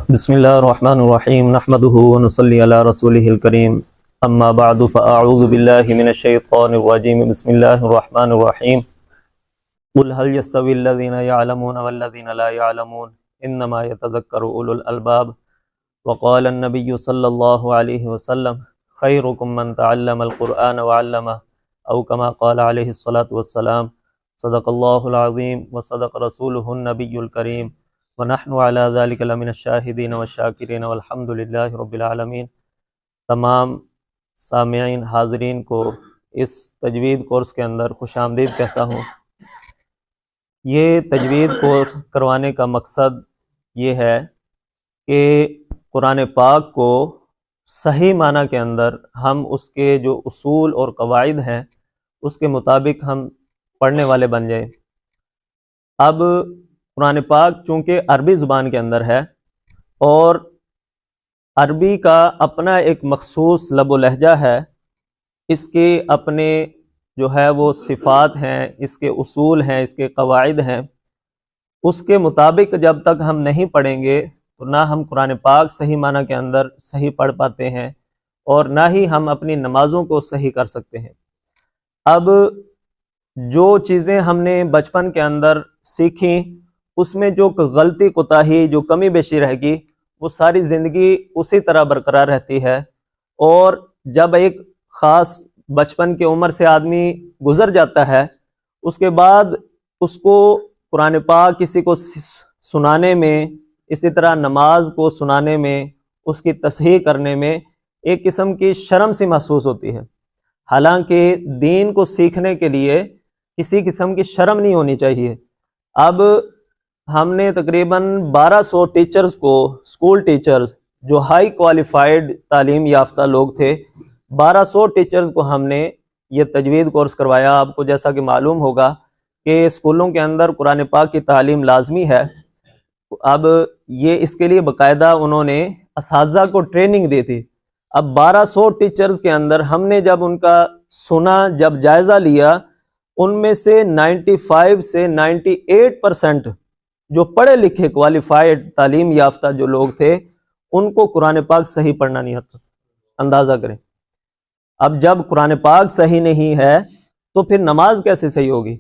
بسم اللہ الرحمن الرحیم نحمده ونصلی علی رسولہ الکریم اما بعد فاعوذ باللہ من الشیطان الرجیم بسم اللہ الرحمن الرحیم قل هل يستوي الذین يعلمون والذین لا يعلمون انما يتذکر اولو الالباب وقال النبی صلی اللہ علیہ وسلم خیرکم من تعلم القرآن وعلمه او کما قال علیہ الصلاة والسلام صدق اللہ العظیم وصدق رسولہ النبی الکریم وَنَحْنُ عَلَى ذَلِكَ لَمِنَ الشَّاهِدِينَ وَالشَّاكِرِينَ وَالْحَمْدُ لِلَّهِ رَبِّ الْعَالَمِينَ۔ تمام سامعین حاضرین کو اس تجوید کورس کے اندر خوش آمدید کہتا ہوں۔ یہ تجوید کورس کروانے کا مقصد یہ ہے کہ قرآن پاک کو صحیح معنی کے اندر ہم اس کے جو اصول اور قواعد ہیں اس کے مطابق ہم پڑھنے والے بن جائیں۔ اب قرآن پاک چونکہ عربی زبان کے اندر ہے اور عربی کا اپنا ایک مخصوص لب و لہجہ ہے، اس کے اپنے جو ہے وہ صفات ہیں، اس کے اصول ہیں، اس کے قواعد ہیں، اس کے مطابق جب تک ہم نہیں پڑھیں گے تو نہ ہم قرآن پاک صحیح معنی کے اندر صحیح پڑھ پاتے ہیں اور نہ ہی ہم اپنی نمازوں کو صحیح کر سکتے ہیں۔ اب جو چیزیں ہم نے بچپن کے اندر سیکھیں اس میں جو غلطی کوتاہی جو کمی بیشی رہے گی وہ ساری زندگی اسی طرح برقرار رہتی ہے، اور جب ایک خاص بچپن کی عمر سے آدمی گزر جاتا ہے اس کے بعد اس کو قرآن پاک کسی کو سنانے میں، اسی طرح نماز کو سنانے میں، اس کی تصحیح کرنے میں ایک قسم کی شرم سی محسوس ہوتی ہے، حالانکہ دین کو سیکھنے کے لیے کسی قسم کی شرم نہیں ہونی چاہیے۔ اب ہم نے تقریباً 1200 ٹیچرز کو، اسکول ٹیچرز جو ہائی کوالیفائڈ تعلیم یافتہ لوگ تھے، 1200 ٹیچرز کو ہم نے یہ تجوید کورس کروایا۔ آپ کو جیسا کہ معلوم ہوگا کہ اسکولوں کے اندر قرآن پاک کی تعلیم لازمی ہے۔ اب یہ اس کے لیے باقاعدہ انہوں نے اساتذہ کو ٹریننگ دی تھی۔ اب 1200 ٹیچرز کے اندر ہم نے جب ان کا سنا، جب جائزہ لیا، ان میں سے 95 سے 98% جو پڑھے لکھے کوالیفائڈ تعلیم یافتہ جو لوگ تھے ان کو قرآن پاک صحیح پڑھنا نہیں آتا تھا۔ اندازہ کریں، اب جب قرآن پاک صحیح نہیں ہے تو پھر نماز کیسے صحیح ہوگی؟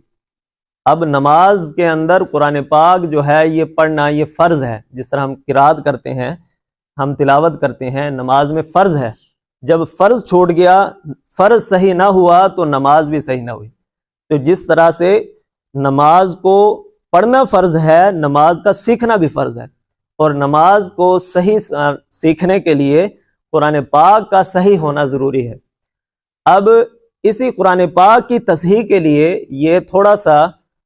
اب نماز کے اندر قرآن پاک جو ہے یہ پڑھنا یہ فرض ہے، جس طرح ہم قرات کرتے ہیں، ہم تلاوت کرتے ہیں، نماز میں فرض ہے۔ جب فرض چھوٹ گیا، فرض صحیح نہ ہوا تو نماز بھی صحیح نہ ہوئی۔ تو جس طرح سے نماز کو پڑھنا فرض ہے، نماز کا سیکھنا بھی فرض ہے، اور نماز کو صحیح سیکھنے کے لیے قرآن پاک کا صحیح ہونا ضروری ہے۔ اب اسی قرآن پاک کی تصحیح کے لیے یہ تھوڑا سا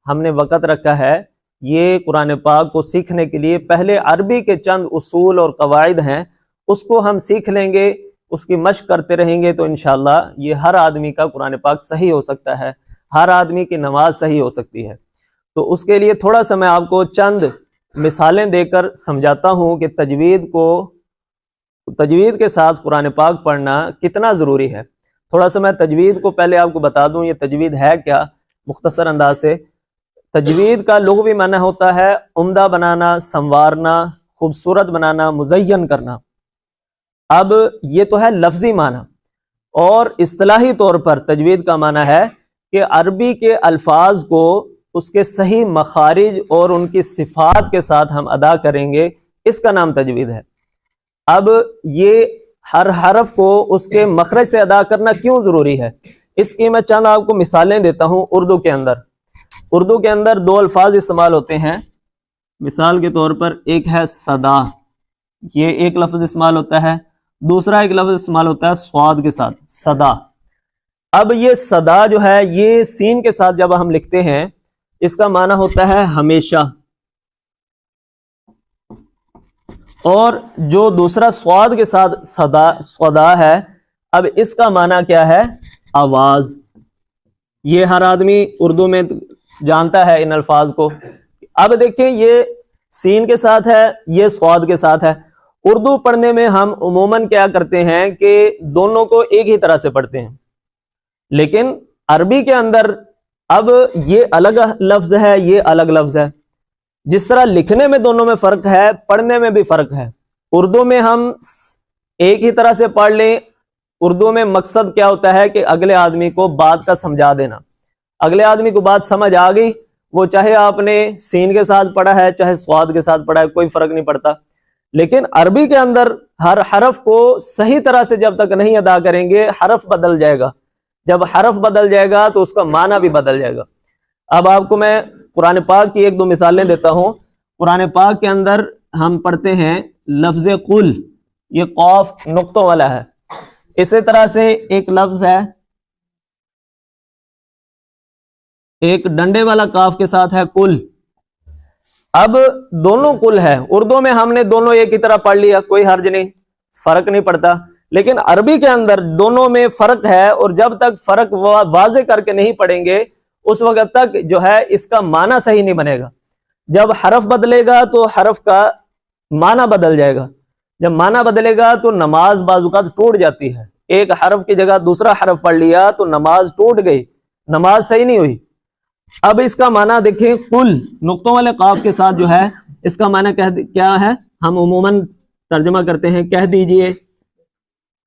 ہم نے وقت رکھا ہے۔ یہ قرآن پاک کو سیکھنے کے لیے پہلے عربی کے چند اصول اور قواعد ہیں، اس کو ہم سیکھ لیں گے، اس کی مشق کرتے رہیں گے تو انشاءاللہ یہ ہر آدمی کا قرآن پاک صحیح ہو سکتا ہے، ہر آدمی کی نماز صحیح ہو سکتی ہے۔ تو اس کے لیے تھوڑا سا میں آپ کو چند مثالیں دے کر سمجھاتا ہوں کہ تجوید کے ساتھ قرآن پاک پڑھنا کتنا ضروری ہے۔ تھوڑا سا میں تجوید کو پہلے آپ کو بتا دوں، یہ تجوید ہے کیا مختصر انداز سے۔ تجوید کا لغوی معنی ہوتا ہے عمدہ بنانا، سنوارنا، خوبصورت بنانا، مزین کرنا۔ اب یہ تو ہے لفظی معنی، اور اصطلاحی طور پر تجوید کا معنی ہے کہ عربی کے الفاظ کو اس کے صحیح مخارج اور ان کی صفات کے ساتھ ہم ادا کریں گے، اس کا نام تجوید ہے۔ اب یہ ہر حرف کو اس کے مخرج سے ادا کرنا کیوں ضروری ہے، اس کی میں چند آپ کو مثالیں دیتا ہوں۔ اردو کے اندر 2 الفاظ استعمال ہوتے ہیں۔ مثال کے طور پر ایک ہے صدا، یہ ایک لفظ استعمال ہوتا ہے، دوسرا ایک لفظ استعمال ہوتا ہے صاد کے ساتھ، صدا۔ اب یہ صدا جو ہے یہ سین کے ساتھ جب ہم لکھتے ہیں اس کا معنی ہوتا ہے ہمیشہ، اور جو دوسرا صاد کے ساتھ صدا ہے، اب اس کا معنی کیا ہے؟ آواز۔ یہ ہر آدمی اردو میں جانتا ہے ان الفاظ کو۔ اب دیکھیں، یہ سین کے ساتھ ہے، یہ صاد کے ساتھ ہے۔ اردو پڑھنے میں ہم عموماً کیا کرتے ہیں کہ دونوں کو ایک ہی طرح سے پڑھتے ہیں، لیکن عربی کے اندر اب یہ الگ لفظ ہے، یہ الگ لفظ ہے۔ جس طرح لکھنے میں دونوں میں فرق ہے، پڑھنے میں بھی فرق ہے۔ اردو میں ہم ایک ہی طرح سے پڑھ لیں. اردو میں مقصد کیا ہوتا ہے کہ اگلے آدمی کو بات کا سمجھا دینا. اگلے آدمی کو بات سمجھ آ گئی، وہ چاہے آپ نے سین کے ساتھ پڑھا ہے چاہے سواد کے ساتھ پڑھا ہے، کوئی فرق نہیں پڑتا. لیکن عربی کے اندر ہر حرف کو صحیح طرح سے جب تک نہیں ادا کریں گے حرف بدل جائے گا. جب حرف بدل جائے گا تو اس کا معنی بھی بدل جائے گا. اب آپ کو میں قرآن پاک کی ایک دو مثالیں دیتا ہوں. قرآن پاک کے اندر ہم پڑھتے ہیں لفظ قل، یہ قاف نقطوں والا ہے. اسی طرح سے ایک لفظ ہے، ایک ڈنڈے والا کاف کے ساتھ ہے کل. اب دونوں کل ہے، اردو میں ہم نے دونوں ایک ہی طرح پڑھ لیا، کوئی حرج نہیں، فرق نہیں پڑتا. لیکن عربی کے اندر دونوں میں فرق ہے، اور جب تک فرق واضح کر کے نہیں پڑھیں گے اس وقت تک جو ہے اس کا معنی صحیح نہیں بنے گا. جب حرف بدلے گا تو حرف کا معنی بدل جائے گا. جب معنی بدلے گا تو نماز بعض اوقات ٹوٹ جاتی ہے. ایک حرف کی جگہ دوسرا حرف پڑھ لیا تو نماز ٹوٹ گئی، نماز صحیح نہیں ہوئی. اب اس کا معنی دیکھیں، کل نقطوں والے قاف کے ساتھ جو ہے اس کا معنی کیا ہے؟ ہم عموماً ترجمہ کرتے ہیں کہہ دیجئے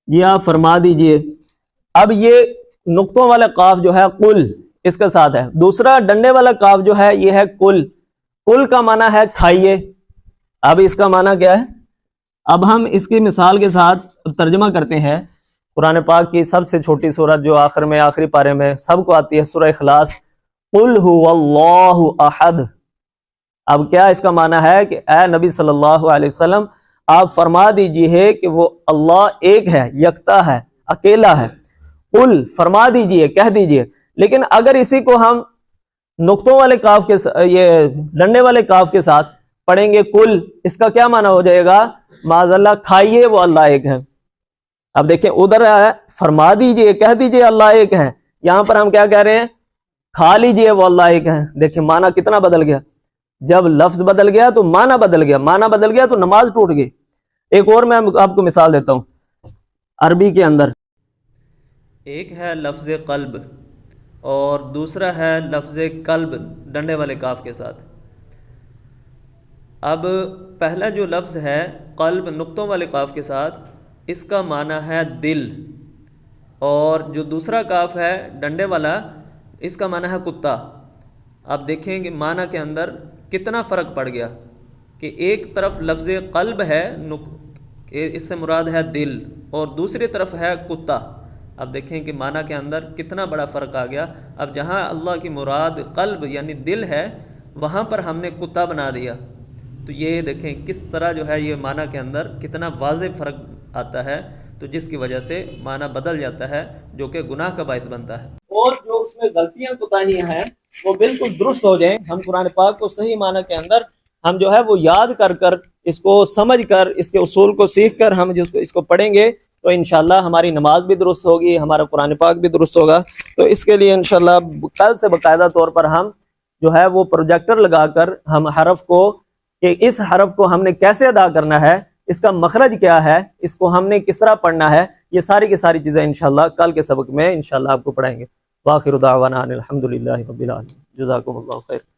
یا فرما دیجئے. اب یہ نقطوں والا قاف جو ہے کل اس کے ساتھ ہے. دوسرا ڈنڈے والا قاف جو ہے یہ ہے کل. کل کا معنی ہے کھائیے. اب اس کا معنی کیا ہے؟ اب ہم اس کی مثال کے ساتھ ترجمہ کرتے ہیں. قرآن پاک کی سب سے چھوٹی سورت جو آخر میں آخری پارے میں سب کو آتی ہے، سورہ اخلاص، قل هو اللہ احد. اب کیا اس کا معنی ہے کہ اے نبی صلی اللہ علیہ وسلم آپ فرما دیجئے کہ وہ اللہ ایک ہے، یکتا ہے، اکیلا ہے. قل فرما دیجئے، کہہ دیجئے. لیکن اگر اسی کو ہم نقطوں والے کاف کے یہ ڈنڈے والے کاف کے ساتھ پڑھیں گے کل، اس کا کیا معنی ہو جائے گا؟ معاذ اللہ کھائیے وہ اللہ ایک ہے. اب دیکھیں ادھر ہے فرما دیجئے، کہہ دیجئے اللہ ایک ہے، یہاں پر ہم کیا کہہ رہے ہیں؟ کھا لیجئے وہ اللہ ایک ہے. دیکھیں معنی کتنا بدل گیا. جب لفظ بدل گیا تو معنی بدل گیا، معنی بدل گیا تو نماز ٹوٹ گئی. ایک اور میں آپ کو مثال دیتا ہوں. عربی کے اندر ایک ہے لفظ قلب اور دوسرا ہے لفظ قلب ڈنڈے والے کاف کے ساتھ. اب پہلا جو لفظ ہے قلب نقطوں والے کاف کے ساتھ، اس کا معنی ہے دل، اور جو دوسرا کاف ہے ڈنڈے والا اس کا معنی ہے کتا. اب دیکھیں کہ معنی کے اندر کتنا فرق پڑ گیا کہ ایک طرف لفظ قلب ہے، اس سے مراد ہے دل، اور دوسری طرف ہے کتا. اب دیکھیں کہ معنی کے اندر کتنا بڑا فرق آ گیا. اب جہاں اللہ کی مراد قلب یعنی دل ہے وہاں پر ہم نے کتا بنا دیا. تو یہ دیکھیں کس طرح جو ہے یہ معنی کے اندر کتنا واضح فرق آتا ہے، تو جس کی وجہ سے معنی بدل جاتا ہے جو کہ گناہ کا باعث بنتا ہے. اور جو اس میں غلطیاں کوتاہیاں ہیں وہ بالکل درست ہو جائیں. ہم قرآن پاک کو صحیح معنی کے اندر ہم جو ہے وہ یاد کر کر اس کو سمجھ کر اس کے اصول کو سیکھ کر ہم اس کو پڑھیں گے تو انشاءاللہ ہماری نماز بھی درست ہوگی، ہمارا قرآن پاک بھی درست ہوگا. تو اس کے لیے انشاءاللہ کل سے باقاعدہ طور پر ہم جو ہے وہ پروجیکٹر لگا کر ہم حرف کو کہ اس حرف کو ہم نے کیسے ادا کرنا ہے، اس کا مخرج کیا ہے، اس کو ہم نے کس طرح پڑھنا ہے، یہ ساری کی ساری چیزیں انشاءاللہ کل کے سبق میں انشاءاللہ آپ کو پڑھائیں گے. وآخر دعوانا ان الحمد للہ رب العالمین. جزاکم اللہ خیر.